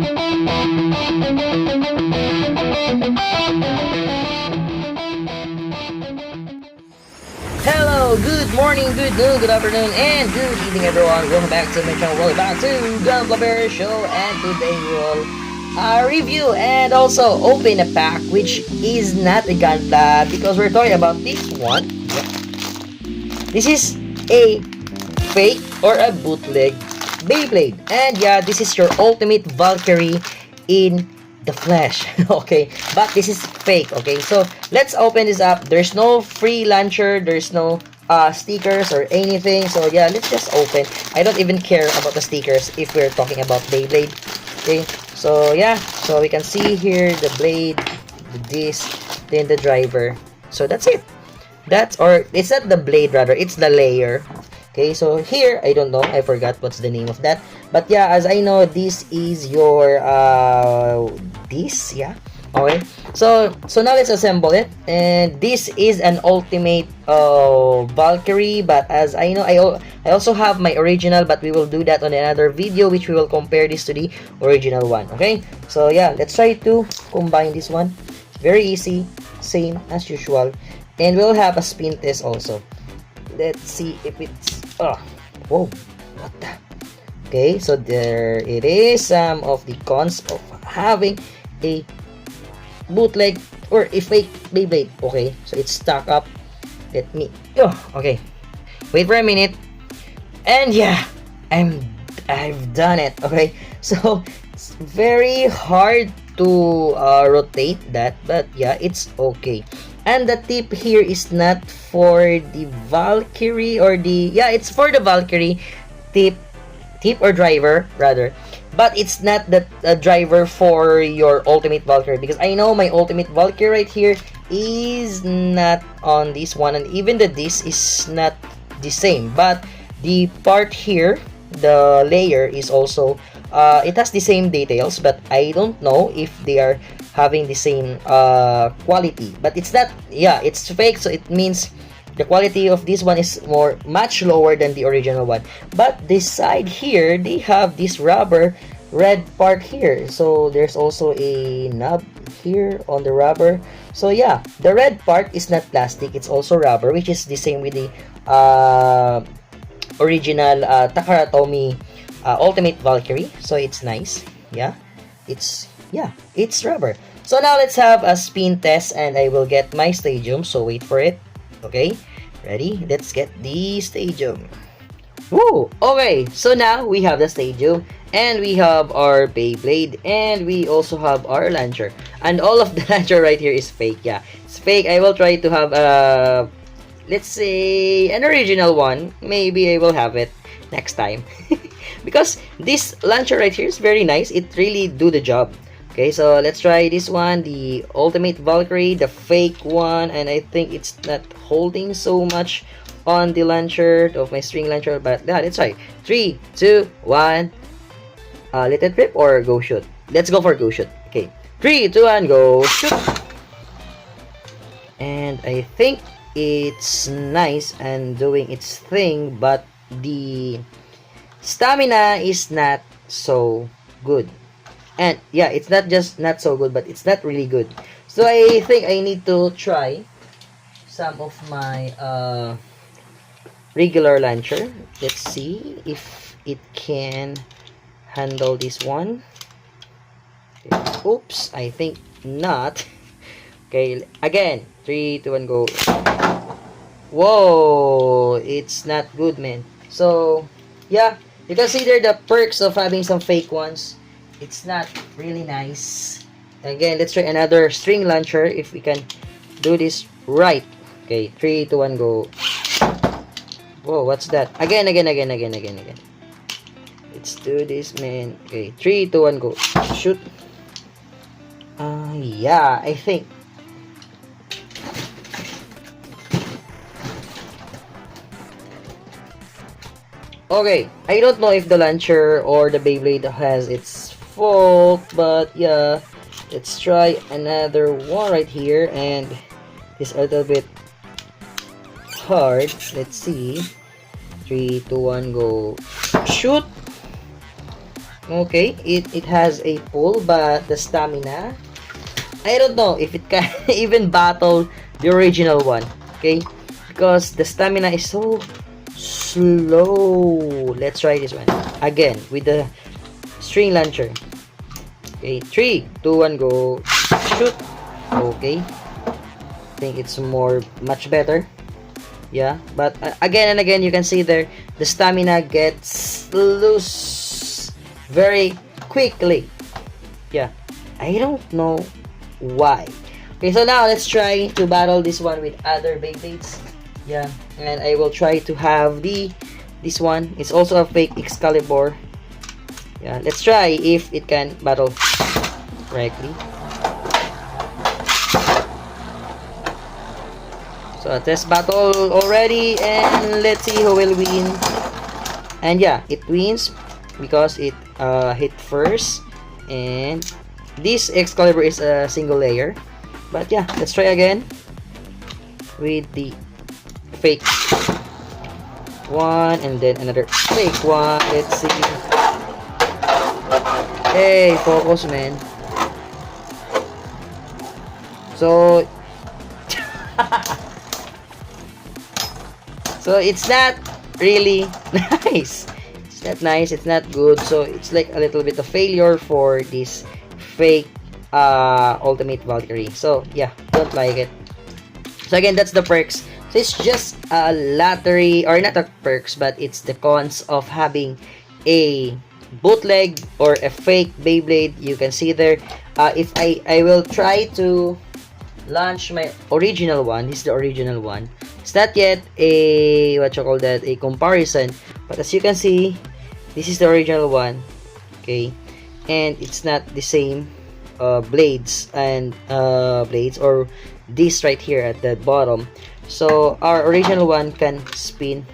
Hello, good morning, good noon, good afternoon, and good evening, everyone. Welcome back to my channel. Welcome back to Gunpla Bear Show, and today we'll review and also open a pack which is not a Gunpla because we're talking about this one. Yep. This is a fake or a bootleg Beyblade, and yeah, this is your ultimate Valkyrie in the flesh. Okay, but this is fake. Okay, so let's open this up. There's no free launcher, there's no stickers or anything, so yeah, let's just open. I don't even care about the stickers if we're talking about Beyblade. Okay, so yeah, so we can see here the blade, the disc, then the driver. So that's it. That's, or it's not the blade, rather it's the layer. Okay, so here, I don't know, I forgot what's the name of that. But yeah, as I know, this is your, this, yeah. Okay, so now let's assemble it. And this is an ultimate, Valkyrie. But as I know, I also have my original, but we will do that on another video, which we will compare this to the original one. Okay, so yeah, let's try to combine this one. Very easy, same as usual. And we'll have a spin test also. Let's see if it's, oh, whoa, what the, okay, so there it is, some of the cons of having a bootleg or a fake Beyblade. Okay, so it's stuck up. Let me, oh, okay, wait for a minute, and yeah, I've done it. Okay, so it's very hard to rotate that, but yeah, it's okay. And the tip here is not for the Valkyrie or the, yeah, it's for the Valkyrie tip or driver rather, but it's not the driver for your ultimate Valkyrie, because I know my ultimate Valkyrie right here is not on this one, and even the disc is not the same, but the part here, the layer, is also it has the same details, but I don't know if they are having the same quality. But it's not, yeah, it's fake, so it means the quality of this one is much lower than the original one. But this side here, they have this rubber red part here, so there's also a knob here on the rubber. So yeah, the red part is not plastic, it's also rubber, which is the same with the original Takara Tomy Ultimate Valkyrie. So it's nice. Yeah, it's rubber. So now let's have a spin test, and I will get my stadium, so wait for it. Okay, ready? Let's get the stadium. Woo! Okay, so now we have the stadium, and we have our Beyblade, and we also have our launcher. And all of the launcher right here is fake. Yeah, it's fake. I will try to have let's say an original one. Maybe I will have it next time. Because this launcher right here is very nice. It really do the job. Okay, so let's try this one, the Ultimate Valkyrie, the fake one, and I think it's not holding so much on the launcher of my string launcher, but yeah, let's try. 3, 2, 1. Let it rip or go shoot. Let's go for go shoot. Okay, 3, 2, 1, go shoot. And I think it's nice and doing its thing, but the stamina is not so good. And yeah, it's not just not so good, but it's not really good. So I think I need to try some of my regular launcher. Let's see if it can handle this one. Okay. Oops, I think not. Okay, again, 3, 2, 1, go. Whoa, it's not good, man. So yeah, you consider the perks of having some fake ones. It's not really nice. Again, let's try another string launcher if we can do this right. Okay, 3, 2, 1, go. Whoa, what's that? Again. Let's do this, man. Okay, 3, 2, 1, go. Shoot. Yeah, I think. Okay, I don't know if the launcher or the Beyblade has its fault, but yeah, let's try another one right here, and it's a little bit hard. Let's see. 3, 2, 1, go. Shoot. Okay, it has a pull, but the stamina, I don't know if it can even battle the original one. Okay, because the stamina is so slow. Let's try this one again with the string launcher. Okay, 3, 2, 1, go. Shoot. Okay, I think it's much better. Yeah, but again and again, you can see there the stamina gets loose very quickly. Yeah, I don't know why. Okay, so now let's try to battle this one with other Beyblades. Yeah, and I will try to have this one. It's also a fake Excalibur. Yeah, let's try if it can battle correctly. So test battle already, and let's see who will win. And yeah, it wins because it hit first, and this Excalibur is a single layer. But yeah, let's try again with the fake one, and then another fake one. Let's see. Hey, focus, man. So so it's not really nice. It's not nice, it's not good. So it's like a little bit of failure for this fake Ultimate Valkyrie. So yeah, don't like it. So again, that's the perks. So it's just a lottery, or not a perks, but it's the cons of having a bootleg or a fake Beyblade. You can see there. If I will try to launch my original one. This is the original one. It's not yet a a comparison, but as you can see, this is the original one. Okay, and it's not the same blades or this right here at the bottom. So our original one can spin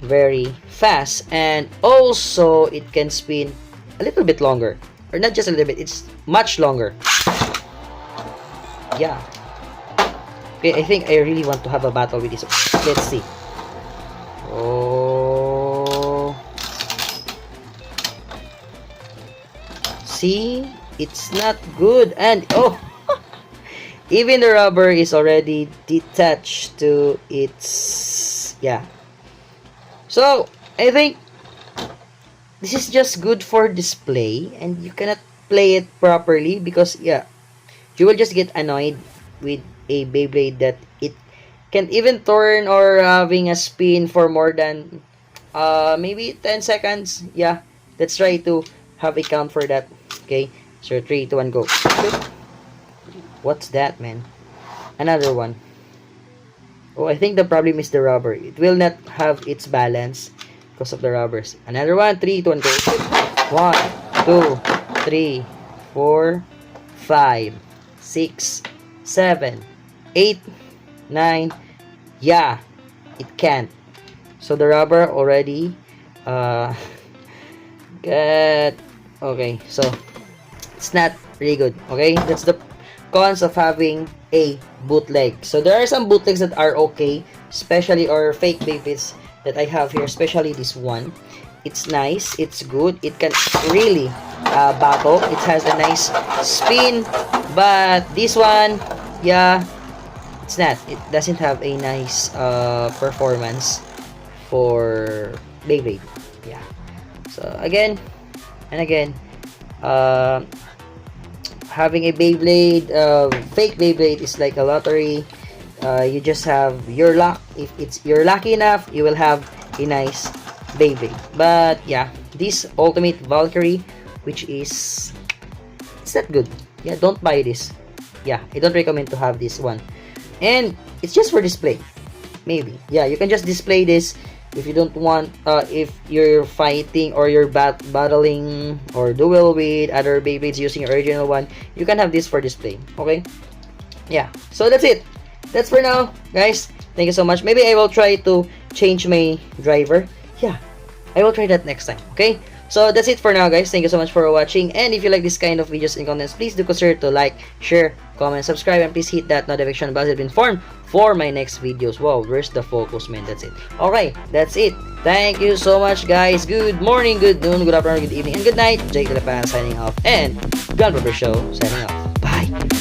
very fast, and also it can spin a little bit longer, or not just a little bit, it's much longer. Yeah. Okay, I think I really want to have a battle with this. Let's see. Oh. See? It's not good. And, oh. Even the rubber is already detached to its... Yeah. So, I think this is just good for display, and you cannot play it properly because, yeah, you will just get annoyed with a Beyblade that it can't even turn or having a spin for more than maybe 10 seconds. Yeah, let's try to have a count for that. Okay, so 3, 2, 1, go. What's that, man? Another one. Oh, I think the problem is the rubber. It will not have its balance because of the rubbers. Another one. 3, 2, 1, go. 1, 2, 3, 4, 5, 6, 7, 8, 9. Yeah, it can't. So the rubber already get okay. So it's not really good. Okay, that's the cons of having a bootleg. So there are some bootlegs that are okay, especially or fake Beyblades that I have here, especially this one. It's nice, it's good, it can really battle, it has a nice spin, but this one, yeah, it's not, it doesn't have a nice performance for Beyblade. Yeah, so again and again, having a Beyblade, fake Beyblade is like a lottery. You just have your luck. If you're lucky enough, you will have a nice Beyblade. But yeah, this Ultimate Valkyrie, which is, it's not good. Yeah, don't buy this. Yeah, I don't recommend to have this one. And it's just for display. Maybe. Yeah, you can just display this if you don't want, if you're fighting or you're battling or duel with other Beyblades using your original one, you can have this for display. Okay? Yeah, so that's it. That's for now, guys. Thank you so much. Maybe I will try to change my driver. Yeah, I will try that next time. Okay? So that's it for now, guys. Thank you so much for watching. And if you like this kind of videos and contents, please do consider to like, share, comment, subscribe, and please hit that notification bell to be informed for my next videos. Wow, where's the focus, man? That's it. Okay, that's it. Thank you so much, guys. Good morning, good noon, good afternoon, good evening, and good night. Jake Telepan signing off, and Gun Barber Show signing off. Bye.